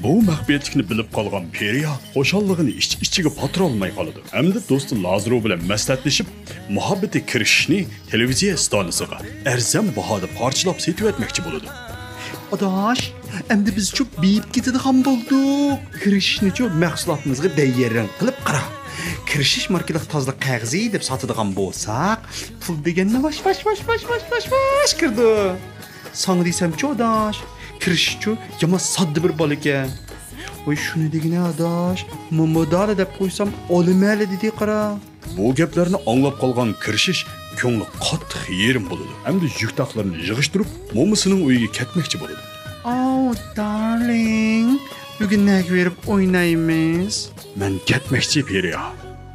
Bu maxfiyatlikni bilib qolgan Periya xo'shalligini ichiga patira olmay qoladi. Hamda do'sti Lazaro bilan maslahatlashib, muhabbati kirishni televiziya stansiyaga arzon bahoda parchalab setib etmoqchi bo'ladi. Adaş, endi biz çok biyip ketadigan bo'ldik. Kirishni-chu mahsulotimizga tayyorlan qilib qara. Kirishish markalik tozliq qog'ozi deb sotadigan bo'lsak, pul deganni vash kirdi. Sana desam-chu adaş, kirishchu yama sodda bir bola ekan. Voy shuni degina adaş, momodala deb qo'ysam olimali dedi qara. Bu gaplarni anglab qolgan kirishish ko'ngli qattiq yerim bo'ladi. Hamda yuktoqlarini yig'ishtirib, mo'misining uyiga ketmoqchi bo'ladi. Oh, darling, bugun nega berib o'ynaymiz? Men ketmoqchi Periya.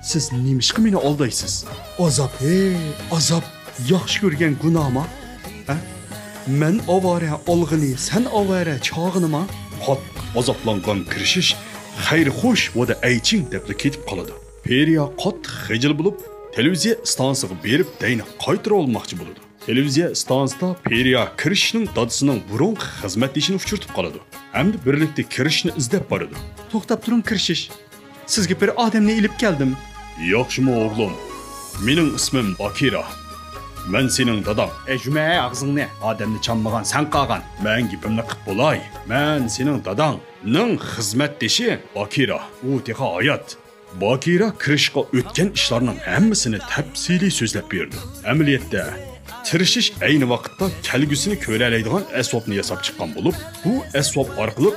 Siz nimishqa meni aldaysiz? Azob, azob, yaxshi ko'rgan gunohmi? Ha? Men avara olg'ini, sen avara chog'inimi? Qattiq azoblangan kirishish xayr xo'sh va ayching deb ketib qoladi. Periya qattiq xijil bo'lib, televiziya stansiyaga berib dayni qaytarib olmoqchi bo'ladi. Televiziya stansiyasida Periya kirishning dadisining burungi xizmatdeshini uchirtib qoladi. Hamda birlikda kirishni izlab boradi. To'xtab turing kirishish. Sizga bir odamni ilib keldim. Yaxshimi o'g'lim? Mening ismim Bakira. Men sening dadam. Juma og'zingni odamni chanmagan sen qolgan. Men gapimni qilib bo'lay. Men sening dadangning xizmatdeshi Bakira. U teha hayot. Bakira kirishga o'tgan ishlarning hammasini tafsiliy so'zlab berdi. Amaliyotda tirishish ayni vaqtda kelgusini ko'ra oladigan asbobni yasab chiqqan bo'lib, bu asbob orqali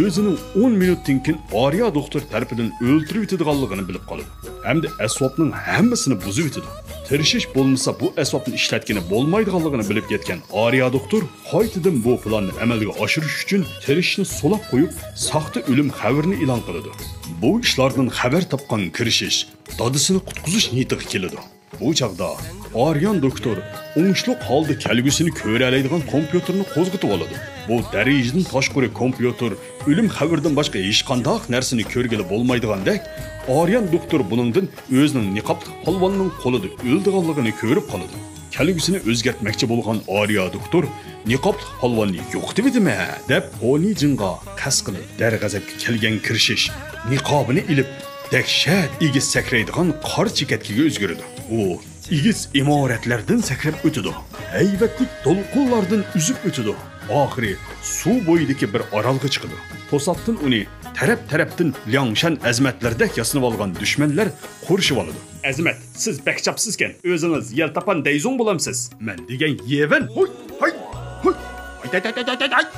o'zining 10 minutdan keyin Ariya doktor tarafidan o'ltirib yetadiganligini bilib qoladi. Hamda asbobning hammasini buzib yetadi. Tirishish bo'lmasa bu asbobni ishlatgani bo'lmaydiganligini bilib yetgan Ariya doktor qaytadan bu planni amalga oshirish uchun tirishni so'lab qo'yib, saxta o'lim xabarini e'lon qiladi. Bu ishlardan xabar topgan kirishish dadisini qutqizish niyatiga keladi. Bu chaqda Aryan doktor o'ngishli holda kelgusini ko'ra oladigan kompyuterni qo'zg'atib oladi. Bu darajadan tashqari kompyuter o'lim xabaridan boshqa hech qanday narsani ko'rgili bo'lmaydigandek, Aryan doktor buningdan o'zining niqobli polvonning qo'lida o'ldiganligini ko'rib qoladi. Kelgusini o'zgartmoqchi bo'lgan Ariya doktor niqobli polvonni yo'qdimi deb oni jinga qas qilib darg'azabga kelgan kirishish niqobini ilib dahshat egiz sakraydigan qor chekatkiga o'zgaradi. U egiz imoratlardan sakrab o'tadi. Haybatlik to'lqinlardan uzib o'tadi. Oxiri suv bo'yidagi bir orolga chiqadi. To'satdan uni taraf-tarafdan Liangshan azmatlardek yasinib olgan dushmanlar qo'rishib oladi. Azmat, siz bakchapsizkan, o'zingiz yel tapan deyzon bo'lamsiz. Men degan yevan. Hoy, hoy, hoy.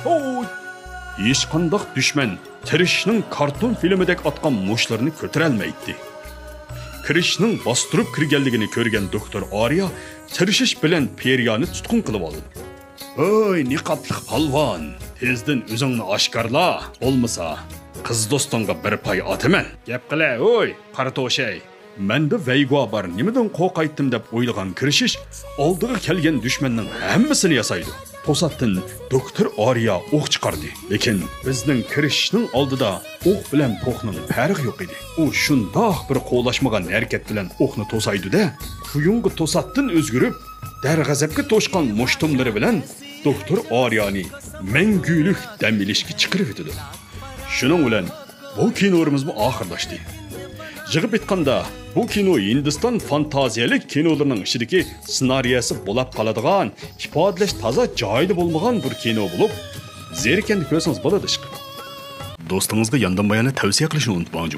Hoy. Hech qanday dushman tirishning karton filmidek atgan mushlarini ko'tara olmaydi. Kirishning bostirib kirganligini ko'rgan doktor Ariya tirishish bilan Periyani tutqun qilib oldi. Oy, niqobli polvon, tezdan o'zingni oshkorla, bo'lmasa qiz do'stonga bir pay otaman. Gap qila, oy, qara to'shay. Menda vaygo bor, nimadan qo'rqaydim deb o'ylagan kirishish oldiga kelgan dushmanning hammasini yasaydi. To'satdan doktor Ariya o'q chiqardi. Lekin bizning kirishning oldida o'q bilan po'qning farqi yo'q edi. U shundoq bir qo'lashmagan harakat bilan o'qni to'saydi-da, quyunga to'satdan o'zgarib, darg'azabga to'shqan mushtumlari bilan doktor Ariyani mangulik dam ilishga chiqarib o'tdi. Shuning bilan bu kinolarimiz oxirlashdi. Yig'ib aytganda, bu kino Hindiston fantaziyalik kinolarining ichidagi ssenariyasi bo'lib qoladigan, ifodalash toza joyida bo'lmagan bir kino bo'lib, zerikanda ko'rsangiz bo'ladi. Do'stingizga yondan bayonni tavsiya qilishni unutmang.